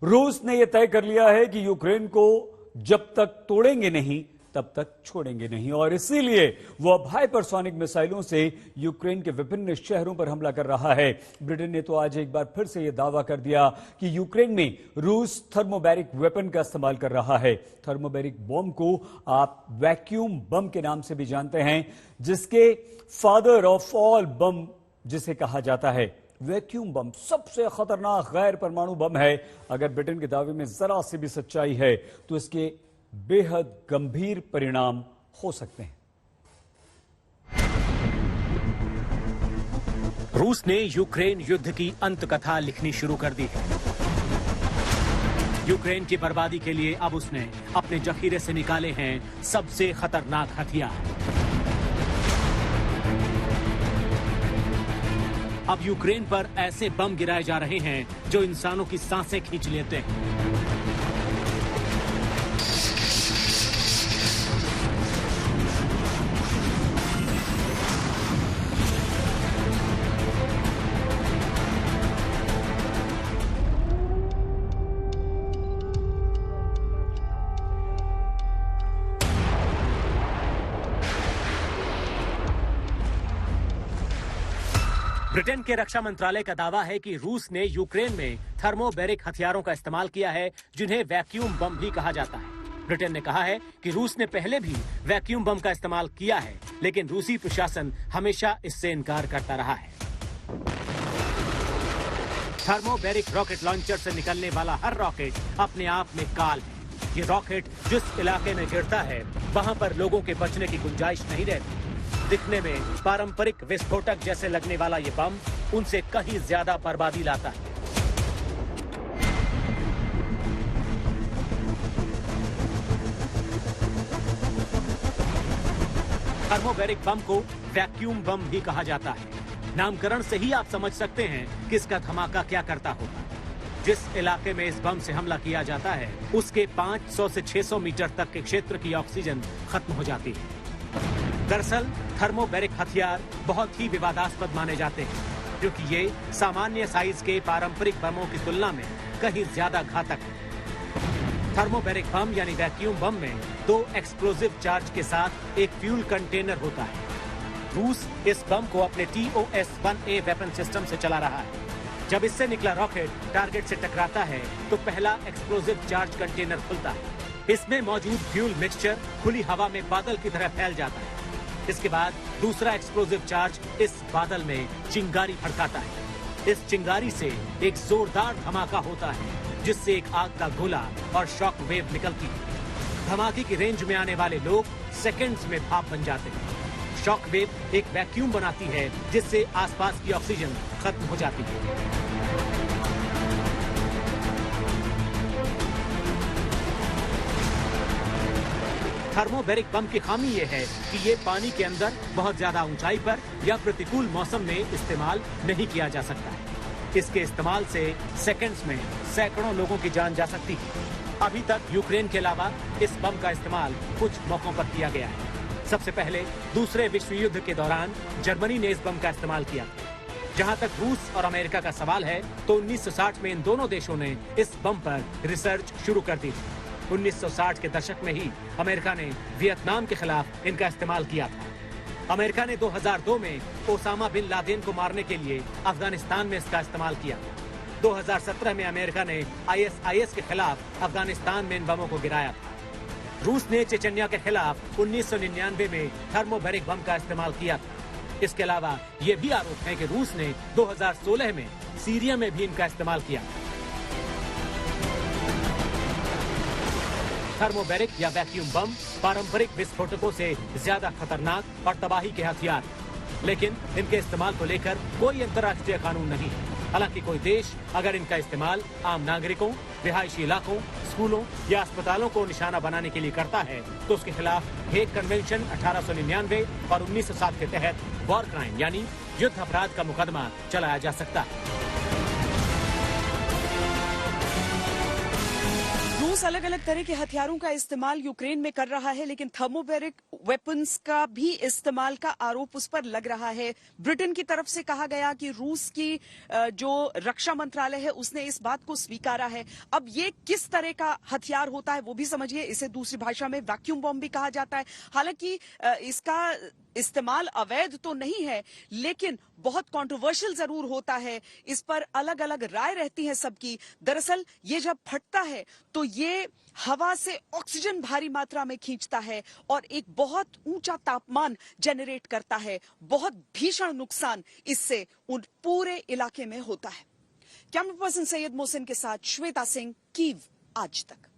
रूस ने यह तय कर लिया है कि यूक्रेन को जब तक तोड़ेंगे नहीं तब तक छोड़ेंगे नहीं और इसीलिए वो अब हाइपरसोनिक मिसाइलों से यूक्रेन के विभिन्न शहरों पर हमला कर रहा है। ब्रिटेन ने तो आज एक बार फिर से यह दावा कर दिया कि यूक्रेन में रूस थर्मोबैरिक वेपन का इस्तेमाल कर रहा है। थर्मोबैरिक बम को आप वैक्यूम बम के नाम से भी जानते हैं, जिसके फादर ऑफ ऑल बम जिसे कहा जाता है। वैक्यूम बम सबसे खतरनाक गैर परमाणु बम है। अगर ब्रिटेन के दावे में जरा सी भी सच्चाई है तो इसके बेहद गंभीर परिणाम हो सकते हैं। रूस ने यूक्रेन युद्ध की अंत कथा लिखनी शुरू कर दी है। यूक्रेन की बर्बादी के लिए अब उसने अपने जखीरे से निकाले हैं सबसे खतरनाक हथियार। अब यूक्रेन पर ऐसे बम गिराए जा रहे हैं जो इंसानों की सांसें खींच लेते हैं। ब्रिटेन के रक्षा मंत्रालय का दावा है कि रूस ने यूक्रेन में थर्मोबैरिक हथियारों का इस्तेमाल किया है, जिन्हें वैक्यूम बम भी कहा जाता है। ब्रिटेन ने कहा है कि रूस ने पहले भी वैक्यूम बम का इस्तेमाल किया है, लेकिन रूसी प्रशासन हमेशा इससे इनकार करता रहा है। थर्मोबैरिक रॉकेट लॉन्चर से निकलने वाला हर रॉकेट अपने आप में काल है। ये रॉकेट जिस इलाके में गिरता है वहां पर लोगों के बचने की गुंजाइश नहीं रहती। दिखने में पारंपरिक विस्फोटक जैसे लगने वाला ये बम उनसे कहीं ज्यादा बर्बादी लाता है। थर्मोबैरिक बम को वैक्यूम बम भी कहा जाता है। नामकरण से ही आप समझ सकते हैं कि इसका धमाका क्या करता होगा। जिस इलाके में इस बम से हमला किया जाता है उसके 500 से 600 मीटर तक के क्षेत्र की ऑक्सीजन खत्म हो जाती है। दरअसल थर्मोबैरिक हथियार बहुत ही विवादास्पद माने जाते हैं, क्योंकि ये सामान्य साइज के पारंपरिक बमों की तुलना में कहीं ज्यादा घातक है। थर्मोबैरिक बम यानी वैक्यूम बम में 2 एक्सप्लोजिव चार्ज के साथ एक फ्यूल कंटेनर होता है। रूस इस बम को अपने TOS-1A वेपन सिस्टम से चला रहा है। जब इससे निकला रॉकेट टारगेट से टकराता है तो पहला एक्सप्लोजिव चार्ज कंटेनर खुलता है। इसमें मौजूद फ्यूल मिक्सचर खुली हवा में बादल की तरह फैल जाता है। इसके बाद दूसरा एक्सप्लोजिव चार्ज इस बादल में चिंगारी भड़काता है। इस चिंगारी से एक जोरदार धमाका होता है, जिससे एक आग का गोला और शॉक वेव निकलती है। धमाके की रेंज में आने वाले लोग सेकंड्स में भाप बन जाते हैं। शॉक वेव एक वैक्यूम बनाती है, जिससे आसपास की ऑक्सीजन खत्म हो जाती है। थर्मोबैरिक बम की खामी यह है कि ये पानी के अंदर बहुत ज्यादा ऊंचाई पर या प्रतिकूल मौसम में इस्तेमाल नहीं किया जा सकता है। इसके इस्तेमाल से सेकंड्स में सैकड़ों लोगों की जान जा सकती है। अभी तक यूक्रेन के अलावा इस बम का इस्तेमाल कुछ मौकों पर किया गया है। सबसे पहले दूसरे विश्व युद्ध के दौरान जर्मनी ने इस बम का इस्तेमाल किया। जहां तक रूस और अमेरिका का सवाल है तो 1960 में इन दोनों देशों ने इस बम पर रिसर्च शुरू कर दी थी। 1960 के दशक में ही अमेरिका ने वियतनाम के खिलाफ इनका इस्तेमाल किया था। अमेरिका ने 2002 में ओसामा बिन लादेन को मारने के लिए अफगानिस्तान में इसका इस्तेमाल किया। 2017 में अमेरिका ने ISIS के खिलाफ अफगानिस्तान में इन बमों को गिराया था। रूस ने चेचन्या के खिलाफ 1999 में थर्मोबैरिक बम का इस्तेमाल किया था। इसके अलावा ये भी आरोप है कि रूस ने 2016 में सीरिया में भी इनका इस्तेमाल किया। थर्मोबैरिक या वैक्यूम बम पारंपरिक विस्फोटकों से ज्यादा खतरनाक और तबाही के हथियार, लेकिन इनके इस्तेमाल को लेकर कोई अंतर्राष्ट्रीय कानून नहीं है। हालांकि कोई देश अगर इनका इस्तेमाल आम नागरिकों, रिहायशी इलाकों, स्कूलों या अस्पतालों को निशाना बनाने के लिए करता है तो उसके खिलाफ हेग कन्वेंशन 1899 और 1907 के तहत वॉर क्राइम यानी युद्ध अपराध का मुकदमा चलाया जा सकता है। रूस अलग अलग तरह के हथियारों का इस्तेमाल यूक्रेन में कर रहा है, लेकिन थर्मोबैरिक वेपन्स का भी इस्तेमाल का आरोप उस पर लग रहा है। ब्रिटेन की तरफ से कहा गया कि रूस की जो रक्षा मंत्रालय है उसने इस बात को स्वीकारा है। अब ये किस तरह का हथियार होता है वो भी समझिए। इसे दूसरी भाषा में वैक्यूम बॉम्ब भी कहा जाता है। हालांकि इसका इस्तेमाल अवैध तो नहीं है, लेकिन बहुत कंट्रोवर्शियल जरूर होता है। इस पर अलग अलग राय रहती है सबकी। दरअसल ये जब फटता है तो ये हवा से ऑक्सीजन भारी मात्रा में खींचता है और एक बहुत ऊंचा तापमान जनरेट करता है। बहुत भीषण नुकसान इससे उन पूरे इलाके में होता है। कैमरा पर्सन सैयद मोहसिन के साथ श्वेता सिंह, कीव आज तक।